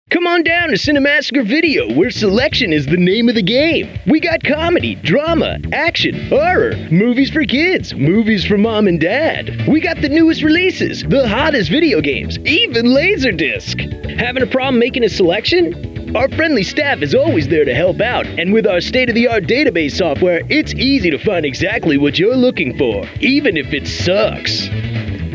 Come on down to Cinemassacre Video, where selection is the name of the game. We got comedy, drama, action, horror, movies for kids, movies for mom and dad. We got the newest releases, the hottest video games, even Laserdisc. Having a problem making a selection? Our friendly staff is always there to help out, and with our state-of-the-art database software, it's easy to find exactly what you're looking for, even if it sucks.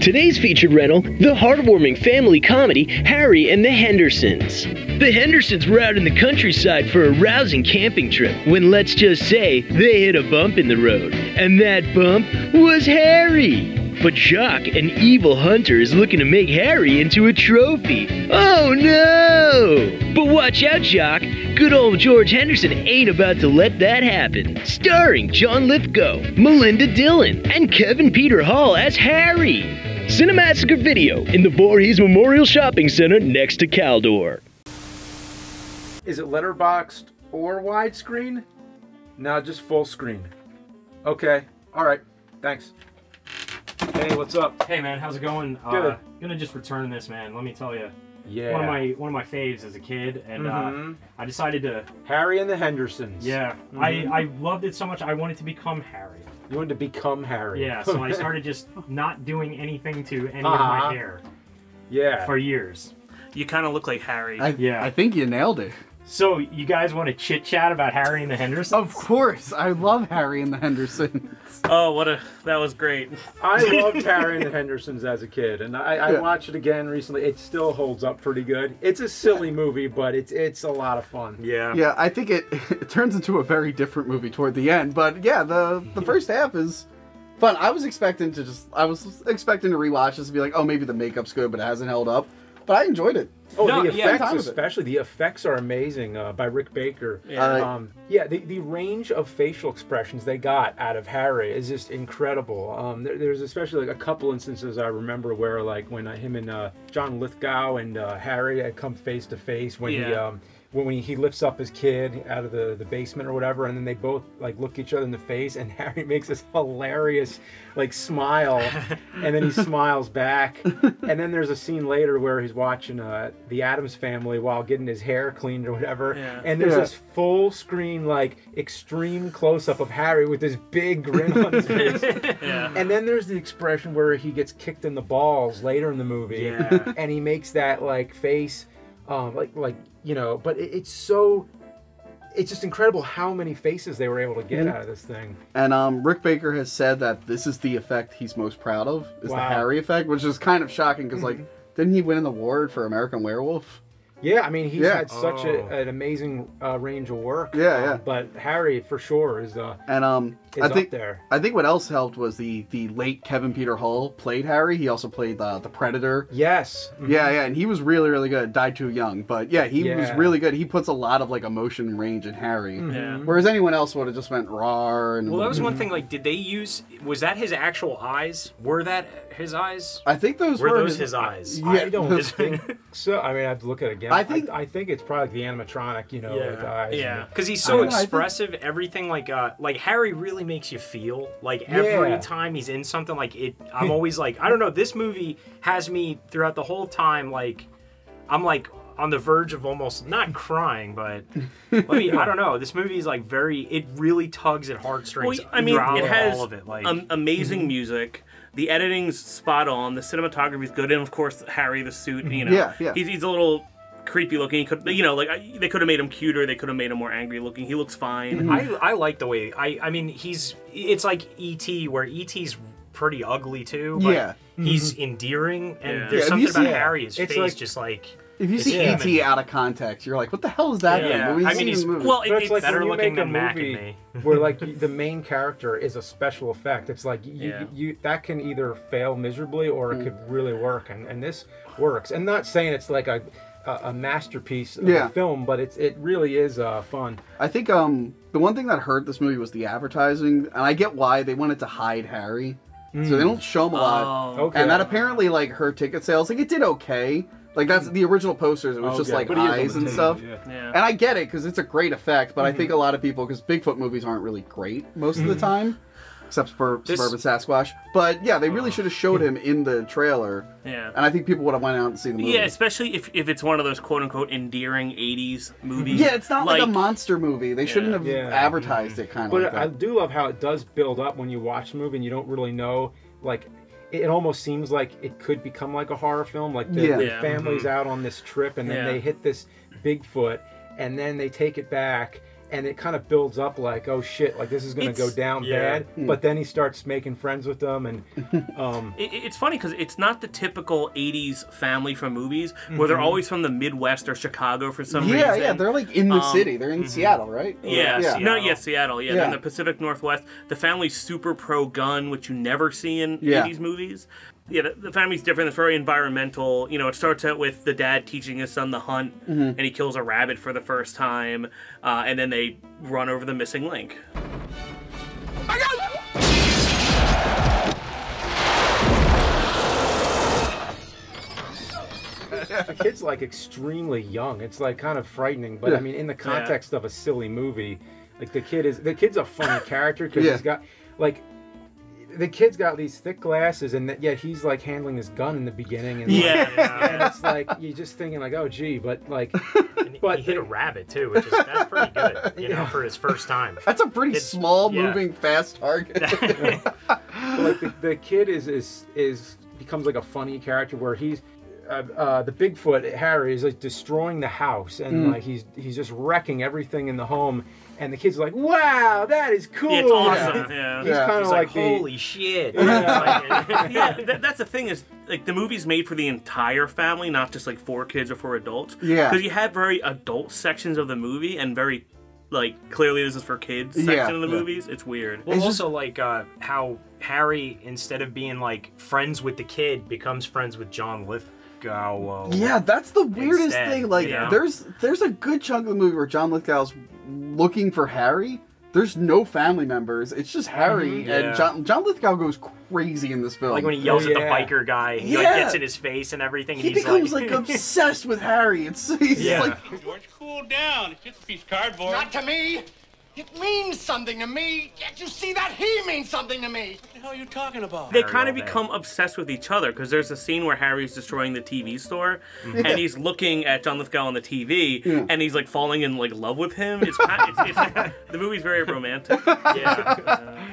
Today's featured rental, the heartwarming family comedy, Harry and the Hendersons. The Hendersons were out in the countryside for a rousing camping trip when, let's just say, they hit a bump in the road. And that bump was Harry. But Jacques, an evil hunter, is looking to make Harry into a trophy. Oh no! But watch out, Jacques. Good old George Henderson ain't about to let that happen. Starring Jonathan Lithgow, Melinda Dillon, and Kevin Peter Hall as Harry. Cinemassacre Video in the Voorhees Memorial Shopping Center next to Caldor. Is it letterboxed or widescreen? No, just full screen. Okay, alright, thanks. Hey, what's up? Hey man, how's it going? Good. Gonna just return this, man. Let me tell you. Yeah. One of my faves as a kid, and I decided to. Harry and the Hendersons. Yeah, I loved it so much. I wanted to become Harry. You wanted to become Harry. Yeah, so I started just not doing anything to any of my hair. Yeah. For years. You kind of look like Harry. I think you nailed it. So, you guys want to chit-chat about Harry and the Hendersons? Of course! I love Harry and the Hendersons. Oh, that was great. I loved Harry and the Hendersons as a kid, and I watched it again recently. It still holds up pretty good. It's a silly movie, but it's a lot of fun. Yeah. Yeah, I think it turns into a very different movie toward the end, but yeah, the first half is fun. I was expecting to rewatch this and be like, oh, maybe the makeup's good, but it hasn't held up. But I enjoyed it. Oh, no, the effects especially. The effects are amazing by Rick Baker. Yeah. The range of facial expressions they got out of Harry is just incredible. There's especially like a couple instances I remember where like when him and John Lithgow and Harry had come face to face when he lifts up his kid out of the basement or whatever, and then they both like look each other in the face, and Harry makes this hilarious like smile, and then he smiles back, and then there's a scene later where he's watching the Addams Family while getting his hair cleaned or whatever, and there's this full screen like extreme close up of Harry with this big grin on his face, and then there's the expression where he gets kicked in the balls later in the movie, and he makes that like face. You know, but it's just incredible how many faces they were able to get out of this thing. And Rick Baker has said that this is the effect he's most proud of, is the Harry effect, which is kind of shocking because, like, didn't he win an award for American Werewolf? Yeah, I mean, he's had such an amazing range of work. But Harry, for sure, is up there. I think what else helped was the late Kevin Peter Hall played Harry. He also played the Predator. Yes. Yeah, and he was really, really good. Died too young, but yeah, he was really good. He puts a lot of like emotion and range in Harry. Whereas anyone else would have just went raw. And, well, that was one thing. Like, did they use? Was that his actual eyes? Were that his eyes? I think those were his eyes. Yeah, I don't think so. I mean, I have to look at it again. I think it's probably the animatronic, you know, with eyes. Yeah, because he's so expressive. Everything like Harry really makes you feel. Like every time he's in something, like it. I'm always like, I don't know. This movie has me throughout the whole time. Like, I'm like on the verge of almost not crying, but I don't know. This movie is like it really tugs at heartstrings. Well, I mean, it has all of it, like amazing music. The editing's spot on. The cinematography's good, and of course, Harry the suit. You know, he's a little creepy looking. He could, you know, like they could have made him cuter. They could have made him more angry looking. He looks fine. I like the way. I mean, it's like E.T., where E.T.'s pretty ugly too. But he's endearing, and there's something about Harry's face, like, just like. If you see E.T. out of context, you're like, what the hell is that? I mean, it's like better looking than Mac and me. Where like the main character is a special effect. It's like you that can either fail miserably or it could really work, and this works. And not saying it's like a masterpiece of a film, but it really is fun. I think the one thing that hurt this movie was the advertising, and I get why they wanted to hide Harry, so they don't show him a lot, and that apparently like hurt ticket sales. Like it did okay. Like, that's the original posters. It was just, like, eyes and stuff. And I get it, because it's a great effect, but I think a lot of people, because Bigfoot movies aren't really great most of the time. except for Suburban Sasquatch. But yeah, they really should have showed him in the trailer. Yeah. And I think people would have went out and seen the movie. Yeah, especially if it's one of those quote-unquote endearing 80s movies. Yeah, it's not like a monster movie. They shouldn't have advertised it kind of like that. But I do love how it does build up when you watch the movie and you don't really know, like, it almost seems like it could become like a horror film. Like the family's out on this trip and then they hit this Bigfoot and then they take it back. And it kind of builds up like, oh shit, like this is going to go down bad. But then he starts making friends with them. And it's funny because it's not the typical 80s family from movies where they're always from the Midwest or Chicago for some reason. Yeah, they're like in the city. They're in Seattle, right? Seattle. Yeah, they're in the Pacific Northwest. The family's super pro-gun, which you never see in 80s movies. Yeah, the family's different. It's very environmental. You know, it starts out with the dad teaching his son to hunt, and he kills a rabbit for the first time, and then they run over the missing link. The kid's like extremely young. It's like kind of frightening, but I mean, in the context of a silly movie, like the kid's a funny character because he's got like. The kid's got these thick glasses, and yet he's like handling his gun in the beginning, and and it's like you're just thinking like, oh gee, but like, he hit a rabbit too, that's pretty good, you know, for his first time. That's a pretty small, moving, fast target. Like the kid becomes like a funny character where he's. The Bigfoot Harry is like destroying the house and like he's just wrecking everything in the home, and the kids are like, wow, that is cool. Yeah, it's awesome. Yeah. He's kind of like holy shit. That's the thing is like the movie's made for the entire family, not just like for kids or for adults. Yeah, because you have very adult sections of the movie and very like clearly this is for kids section of the movies. It's weird. Well, it's also like how Harry, instead of being like friends with the kid, becomes friends with John Lithgow. Yeah, that's the weirdest thing. Like, there's a good chunk of the movie where John Lithgow's looking for Harry. There's no family members. It's just Harry, and John Lithgow goes crazy in this film. Like when he yells at the biker guy, he like gets in his face and everything. He and becomes like obsessed with Harry. He's like, George, cool down. It's just a piece of cardboard. Not to me. It means something to me. Yet you see that he means something to me. What the hell are you talking about? They kind of become obsessed with each other because there's a scene where Harry's destroying the TV store and he's looking at John Lithgow on the TV and he's like falling in like love with him. It's the movie's very romantic.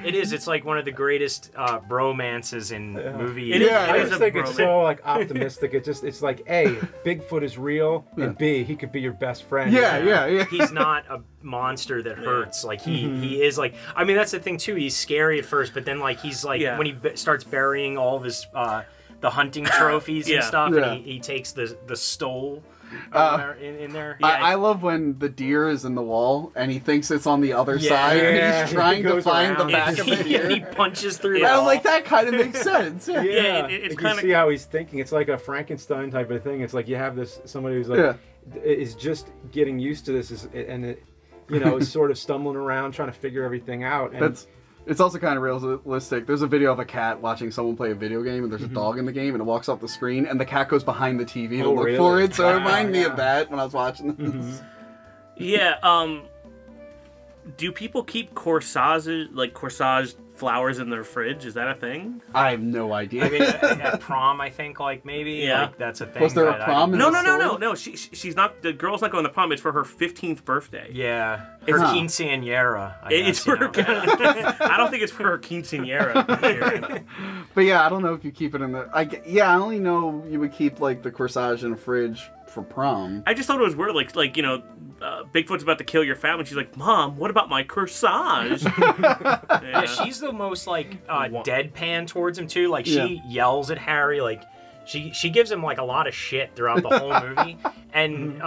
It is. It's like one of the greatest bromances in movies. I just think it's so like optimistic. It's like A, Bigfoot is real, and B, he could be your best friend. Yeah. He's not a monster that hurts. Like he is like. I mean, that's the thing too. He's scary at first, but then like he's like when he starts burying all of his the hunting trophies and stuff, and he takes the stole. In there. I love when the deer is in the wall and he thinks it's on the other side and he's trying to find the back of the deer. He punches through the wall. I'm like, that kind of makes sense. It's kind of, you see how he's thinking. It's like a Frankenstein type of thing. It's like you have somebody who's like is just getting used to this and is sort of stumbling around trying to figure everything out. And it's also kind of realistic. There's a video of a cat watching someone play a video game, and there's a dog in the game, and it walks off the screen, and the cat goes behind the TV to look for it. So it reminded me of that when I was watching this. Do people keep corsage flowers in their fridge? Is that a thing? I have no idea. I mean, at prom, I think, like, maybe, like, that's a thing. Was there a prom? No. She's not, the girl's not going to prom. It's for her 15th birthday. Yeah. Her quinceañera. It's for her, I don't think it's for her quinceañera. But yeah, I don't know if you keep it in the, I only know you would keep, like, the corsage in a fridge for prom. I just thought it was weird, like Bigfoot's about to kill your family. She's like, Mom, what about my corsage? Yeah, she's the most like deadpan towards him too. Like she yells at Harry. Like she gives him like a lot of shit throughout the whole movie. And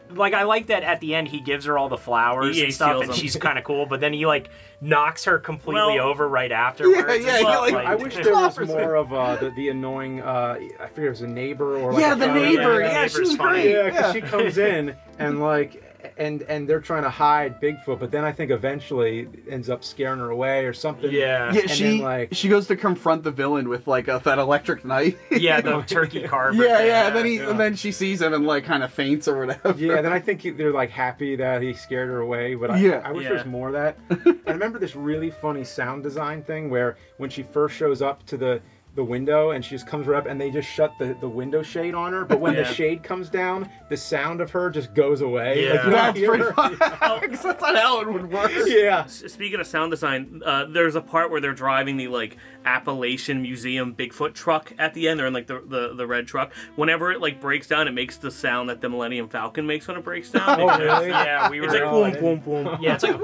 like I like that at the end he gives her all the flowers and stuff, and she's kind of cool. But then he like knocks her completely over right afterwards. I wish there was more of the annoying. I figure it was a neighbor or like the neighbor. Yeah, she was great. Yeah, because she comes in and like and they're trying to hide Bigfoot, but then I think eventually ends up scaring her away or something. Yeah. Yeah, and she goes to confront the villain with like that electric knife. Yeah, the turkey carver. Yeah, and then she sees him and like kind of faints or whatever. Yeah, then I think they're like happy that he scared her away, but I wish there's more of that. I remember this really funny sound design thing where when she first shows up to the window and she just comes right up and they just shut the window shade on her, but when the shade comes down, the sound of her just goes away. Yeah. Like, you That's pretty her. funny. That's not how it would work. Yeah. Speaking of sound design, there's a part where they're driving the like Appalachian Museum Bigfoot truck at the end. They're in like the red truck. Whenever it like breaks down, it makes the sound that the Millennium Falcon makes when it breaks down. Oh, really? Yeah, we were. It's like boom, boom, boom. Yeah, it's like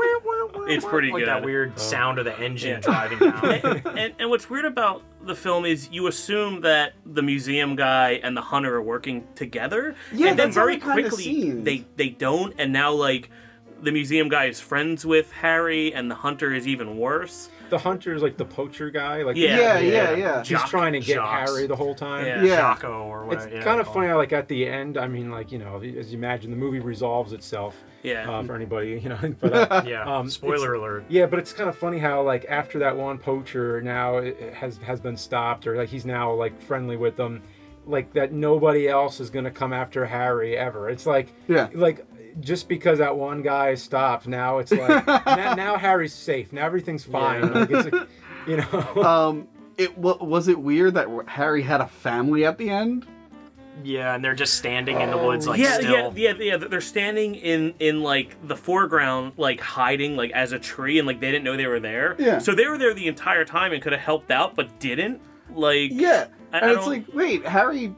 it's pretty like good. That weird sound of the engine driving down. And what's weird about the film is you assume that the museum guy and the hunter are working together. Yeah, and then that's very how it kinda quickly seems. they don't, and now like the museum guy is friends with Harry and the hunter is even worse. The hunter's like the poacher guy. Like Yeah. He's trying to get Jocks. Harry the whole time. Yeah. Jocko or whatever. It's kind of funny how, like, at the end, I mean, like, you know, as you imagine, the movie resolves itself. Yeah. For anybody, you know. But, spoiler alert. Yeah, but it's kind of funny how, like, after that one poacher now it has been stopped, or like he's now like friendly with them, like that nobody else is gonna come after Harry ever. It's like, like just because that one guy is stopped, now it's like now Harry's safe. Now everything's fine. Like, it's like, you know. Was it weird that Harry had a family at the end? Yeah, and they're just standing in the woods, like yeah, still. yeah. They're standing in like the foreground, like hiding, like as a tree, and like they didn't know they were there. Yeah. So they were there the entire time and could have helped out, but didn't. Like. Yeah. And it's like, wait, Harry.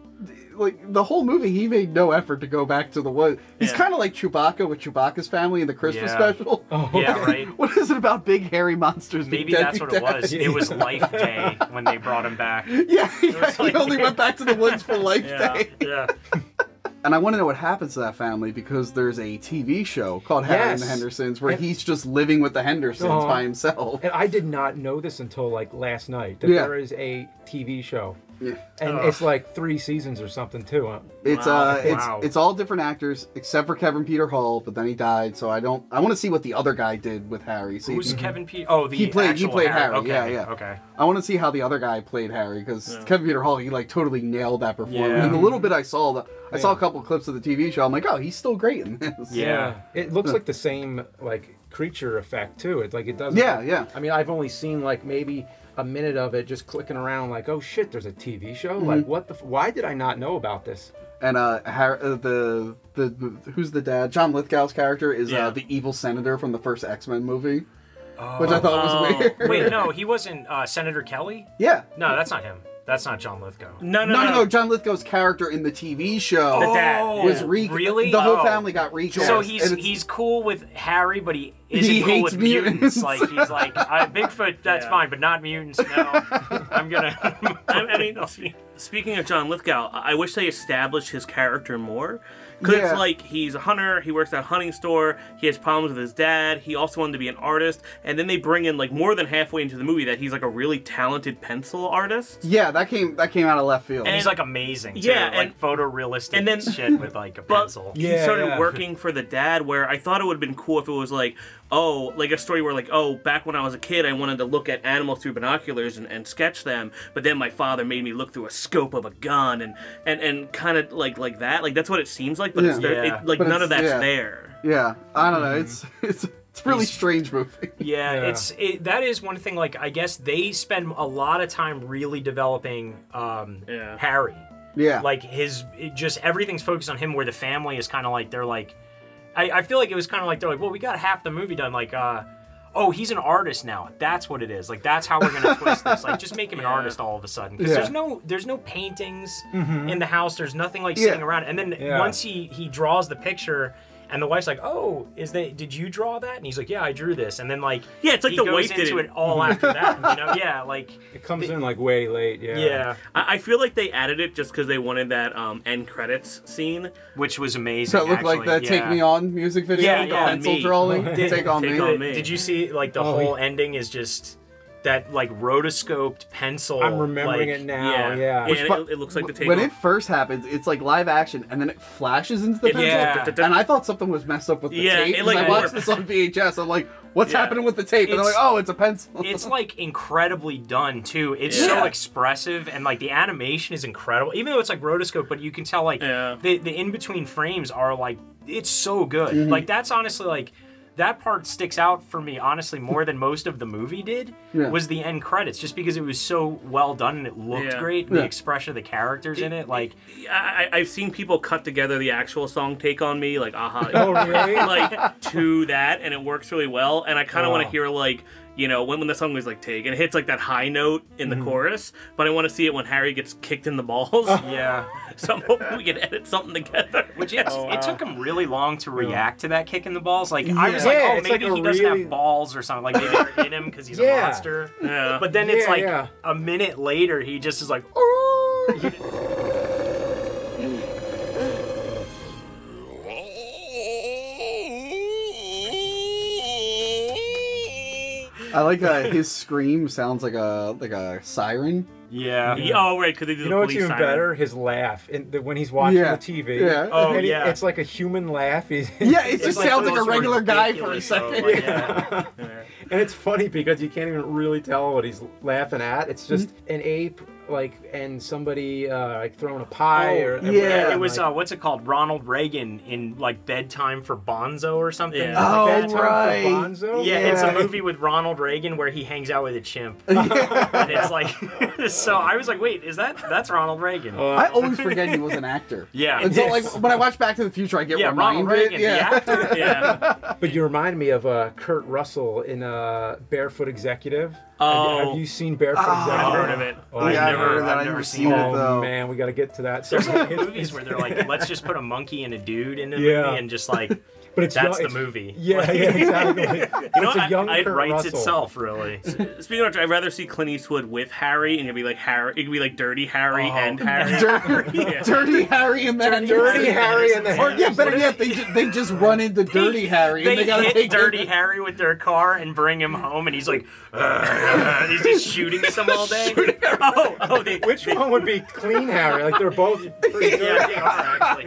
Like the whole movie, he made no effort to go back to the woods. He's kind of like Chewbacca with Chewbacca's family in the Christmas special. Oh, yeah, right. What is it about big hairy monsters? Maybe that's what it was. It was Life Day when they brought him back. Yeah, he only went back to the woods for Life Day. Yeah. And I want to know what happens to that family because there's a TV show called Harry and the Hendersons where he's just living with the Hendersons by himself. And I did not know this until like last night that there is a TV show. Yeah. And it's like 3 seasons or something too. It's it's all different actors except for Kevin Peter Hall, but then he died. So I want to see what the other guy did with Harry. See, who's Kevin Peter? Oh, he played Harry. Okay. Yeah. Okay. I want to see how the other guy played Harry because Kevin Peter Hall, he like totally nailed that performance. Yeah. And the little bit I saw, I saw a couple of clips of the TV show. I'm like, oh, he's still great in this. Yeah. It looks like the same like creature effect too. It's like it doesn't. Yeah. I mean, I've only seen like maybe a minute of it just clicking around like, oh shit, there's a TV show? Like what the why did I not know about this? And the who's the dad? John Lithgow's character is the evil senator from the first X-Men movie. Which I thought was weird. Wait, no, he wasn't Senator Kelly? Yeah. No, that's not him. That's not John Lithgow. No. John Lithgow's character in the TV show the dad was really? The whole family got recast. So he's cool with Harry, but he isn't cool with mutants. Like he's like Bigfoot, that's fine, but not mutants. No, I'm gonna. I mean, speaking of John Lithgow, I wish they established his character more. Because it's like, he's a hunter, he works at a hunting store, he has problems with his dad, he also wanted to be an artist, and then they bring in, like, more than halfway into the movie that he's, like, a really talented pencil artist. Yeah, that came out of left field. And he's, like, amazing, too. Yeah, like, photorealistic and then, shit with, like, a pencil. He started working for the dad, where I thought it would have been cool if it was, like, oh, like a story where, like, oh, back when I was a kid, I wanted to look at animals through binoculars and sketch them, but then my father made me look through a scope of a gun, and kind of, like that. Like, that's what it seems like, but but none of that's there. Yeah, I don't know. It's a really strange movie. Yeah, that is one thing. Like, I guess they spend a lot of time really developing Harry. Yeah, like just everything's focused on him. Where the family is kind of like they're like, I feel like it was kind of like they're like, well, we got half the movie done. Like, oh, he's an artist now. That's what it is. Like, that's how we're gonna twist this. Like, just make him an artist all of a sudden. Because there's no paintings in the house. There's nothing like sitting around. And then once he draws the picture, and the wife's like, oh, did you draw that? And he's like, yeah, I drew this. And then like it's like he the goes wife into it all after that. You know, like it comes in like way late. Yeah. I feel like they added it just because they wanted that end credits scene, which was amazing. So it looked like that "Take Me On" music video. Yeah, pencil drawing. Take on me. Did you see like the whole ending is just that like rotoscoped pencil. I'm remembering it now. Yeah. It looks like the take. When it first happens, it's like live action, and then it flashes into the pencil. And I thought something was messed up with the tape. Like, I watched this on VHS. I'm like, what's happening with the tape? And they're like, oh, it's a pencil. It's like incredibly done too. It's so expressive, and like the animation is incredible. Even though it's like rotoscope, but you can tell like the in between frames are like, it's so good. Like that's honestly like. That part sticks out for me, honestly, more than most of the movie did, was the end credits, just because it was so well done and it looked great, the expression of the characters in it, like... I've seen people cut together the actual song Take On Me, like, Oh, really? like, to that, and it works really well, and I kind of want to hear, like, you know, when the song was like take, and it hits like that high note in the chorus, but I want to see it when Harry gets kicked in the balls. Yeah. So I'm hoping we can edit something together. Which it took him really long to react to that kick in the balls. Like, I was like, oh, maybe he doesn't have balls or something. Like, maybe they're in him because he's a monster. Yeah. But then it's like a minute later, he just is like, oh. I like his scream sounds like a siren. Yeah. Oh, right, because they do You know what's even better? His laugh when he's watching the TV. Yeah. Oh, It's like a human laugh. It just sounds like a regular guy for a second. And it's funny because you can't even really tell what he's laughing at. It's just an ape, like, and somebody like throwing a pie it was what's it called? Ronald Reagan in like Bedtime for Bonzo or something. Yeah. Oh, Bedtime right. for Bonzo? Yeah, it's a movie with Ronald Reagan where he hangs out with a chimp. And it's like, so I was like, wait, that's Ronald Reagan? I always forget he was an actor. Yeah. Until like when I watch Back to the Future, I get reminded. Ronald Reagan, the actor. Yeah. But you remind me of Kurt Russell in Barefoot Executive. Oh. Have you seen Barefoot Executive? I've heard of it. I've never seen it though. Oh man, we got to get to that. There's like movies where they're like, let's just put a monkey and a dude in the movie and just like, but that's the movie. Yeah, exactly. You know, it writes itself, really. Speaking of which, I'd rather see Clint Eastwood with Harry, and it'd be like Harry. It could be like Dirty Harry and Harry. Dirty Harry and then Dirty Harry and then. Or better yet, they just run into Dirty Harry and they gotta take Dirty Harry with their car and bring him home, and he's like, he's just shooting some all day. Which one would be Clean Harry? Like they're both pretty they are actually.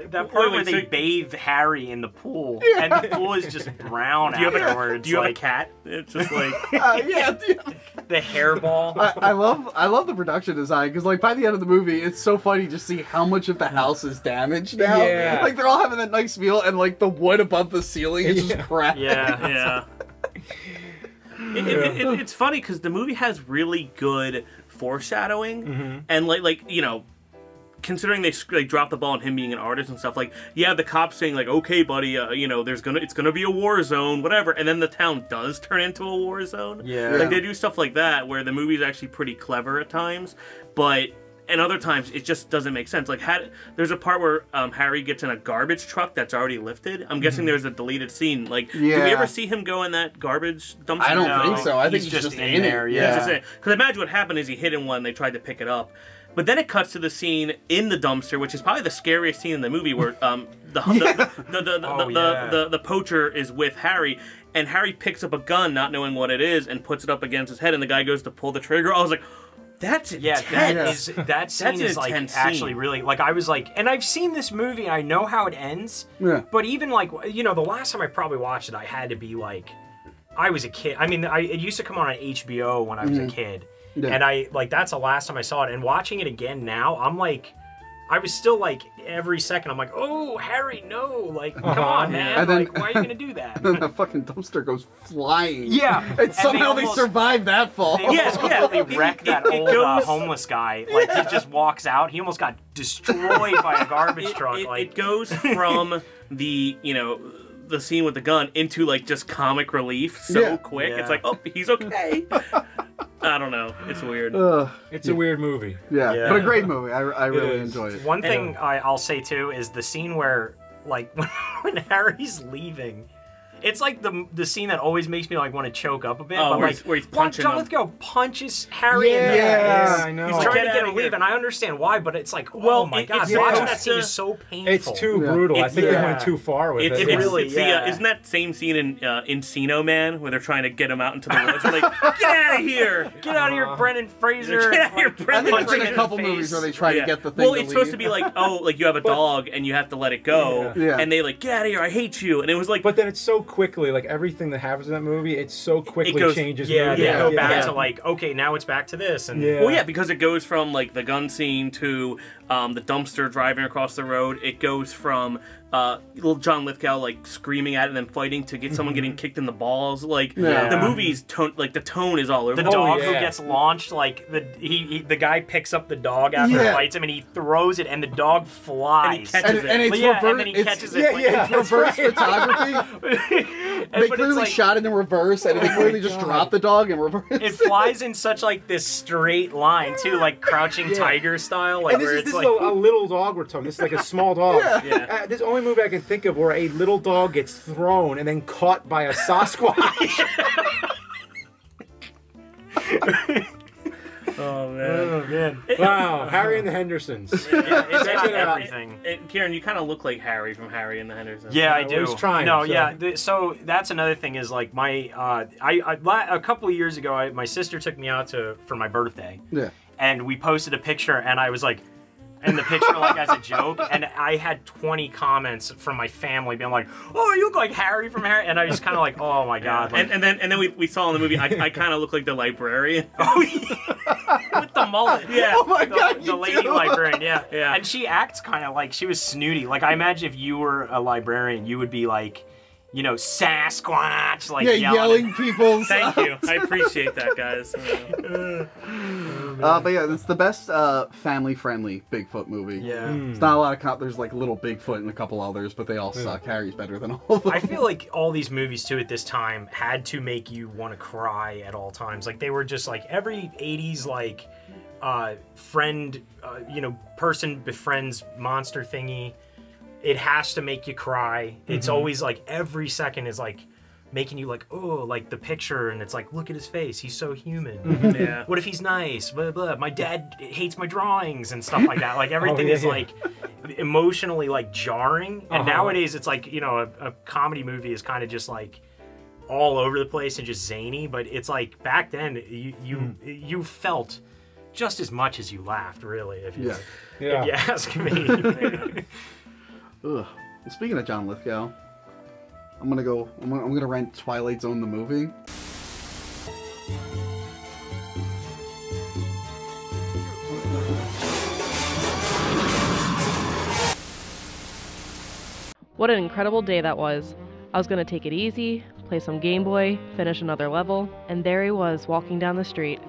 That part where they bathe Harry in the pool, and the pool is just brown afterwards. Do you have a cat? It's just like the hairball. I love the production design because like by the end of the movie, it's so funny to see how much of the house is damaged now. Yeah. Like they're all having that nice meal, and like the wood above the ceiling is just cracked. Yeah. It's funny because the movie has really good foreshadowing, and like you know. Considering they like dropped the ball on him being an artist and stuff, like the cops saying like, okay, buddy, you know, it's gonna be a war zone, whatever, and then the town does turn into a war zone. Like they do stuff like that where the movie's actually pretty clever at times, but and other times it just doesn't make sense. Like there's a part where Harry gets in a garbage truck that's already lifted. I'm guessing there's a deleted scene. Like, do we ever see him go in that garbage dumpster? I don't think so. I think he's just in there. Because imagine what happened is he hit in one, they tried to pick it up. But then it cuts to the scene in the dumpster, which is probably the scariest scene in the movie, where the poacher is with Harry, and Harry picks up a gun, not knowing what it is, and puts it up against his head, and the guy goes to pull the trigger. I was like, that's intense. That scene is like actually really like I was like, and I've seen this movie, and I know how it ends. Yeah. But even like the last time I probably watched it, I had to be like, I was a kid. I mean, it used to come on HBO when I was a kid. Yeah. And that's the last time I saw it. And watching it again now, I'm like, I was still like, every second, I'm like, oh, Harry, no. Like, come on, man. And then, like, why are you going to do that? And then the fucking dumpster goes flying. Yeah. And somehow they survive that fall. They completely wrecked that old homeless guy. Like, he just walks out. He almost got destroyed by a garbage truck. It goes from the scene with the gun into like just comic relief so quick. It's like, oh, he's okay. I don't know. It's weird. It's a weird movie. Yeah, but a great movie. I really enjoyed it. One thing I'll say too is the scene where, like, when Harry's leaving, It's like the scene that always makes me like want to choke up a bit. Oh, but where he's punching John him. Lithgow punches Harry in the face. Yeah, I know. He's trying to get him to leave, and I understand why, but it's like, well, oh my god, it's watching that scene is so painful. It's too brutal. I think they went too far with it. It really, isn't that same scene in Encino Man where they're trying to get him out into the woods? They're like, get out of here! Get out of here, Brendan Fraser! Get out of here, Brendan! I think there's been a couple movies where they try to get the thing. Well, it's supposed to be like, oh, like you have a dog and you have to let it go, and they like, get out of here! I hate you! And it was like, but then it's so quickly, like everything that happens in that movie, it so quickly changes. Yeah, they go back to like, okay, now it's back to this, and well, yeah, because it goes from like the gun scene to the dumpster driving across the road. It goes from little John Lithgow like screaming at it and then fighting to get someone getting kicked in the balls. Like the movie's tone, like the tone is all over. The dog who gets launched, like the guy picks up the dog after he fights him and he throws it and the dog flies. And he catches it. And it's and then he catches it. It's reverse photography. They clearly like, shot it in reverse, and they clearly just dropped the dog in reverse. It flies in such like this straight line too, like Crouching Tiger style. Like, and this is like a little dog we're talking. This is like a small dog. This is the only movie I can think of where a little dog gets thrown and then caught by a sasquatch. Oh man! Wow, Harry and the Hendersons. It's got everything. Kieran, you kind of look like Harry from Harry and the Hendersons. Yeah, I do. Well, he's trying. No, so. yeah. So that's another thing is like my a couple of years ago, my sister took me out for my birthday. Yeah. And we posted a picture, and I was like, in the picture like as a joke, and I had 20 comments from my family being like, "Oh, you look like Harry from Harry," and I was kind of like, "Oh my god!" Like, and then we saw in the movie, I kind of look like the librarian. Oh, yeah. With the mullet. Yeah. Oh my god, the lady librarian. Yeah, yeah. And she acts kind of like she was snooty. Like I imagine if you were a librarian, you would be like, you know, Sasquatch, like yelling people. Thank you. I appreciate that, guys. But yeah, it's the best family-friendly Bigfoot movie. Yeah. It's not a lot of there's like Little Bigfoot and a couple others, but they all suck. Harry's better than all of them. I feel like all these movies too at this time had to make you want to cry at all times. Like they were just like every 80s like friend, you know, person befriends monster thingy. It has to make you cry. It's always like every second is like making you like, oh, like the picture, and it's like, look at his face, he's so human. Yeah. What if he's nice? Blah, blah. My dad hates my drawings and stuff like that. Like everything is like emotionally like jarring. And nowadays it's like, you know, a comedy movie is kind of just like all over the place and just zany. But it's like back then you felt just as much as you laughed, really. If you ask me. Ugh. Well, speaking of John Lithgow, I'm gonna rent Twilight Zone the movie. What an incredible day that was. I was gonna take it easy, play some Game Boy, finish another level, and there he was walking down the street.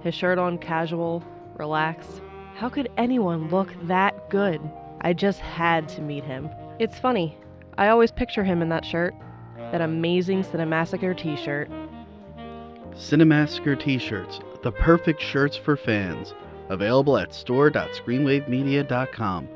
His shirt on casual, relaxed. How could anyone look that good? I just had to meet him. It's funny, I always picture him in that shirt, that amazing Cinemassacre t-shirt. Cinemassacre t-shirts, the perfect shirts for fans. Available at store.screenwavemedia.com.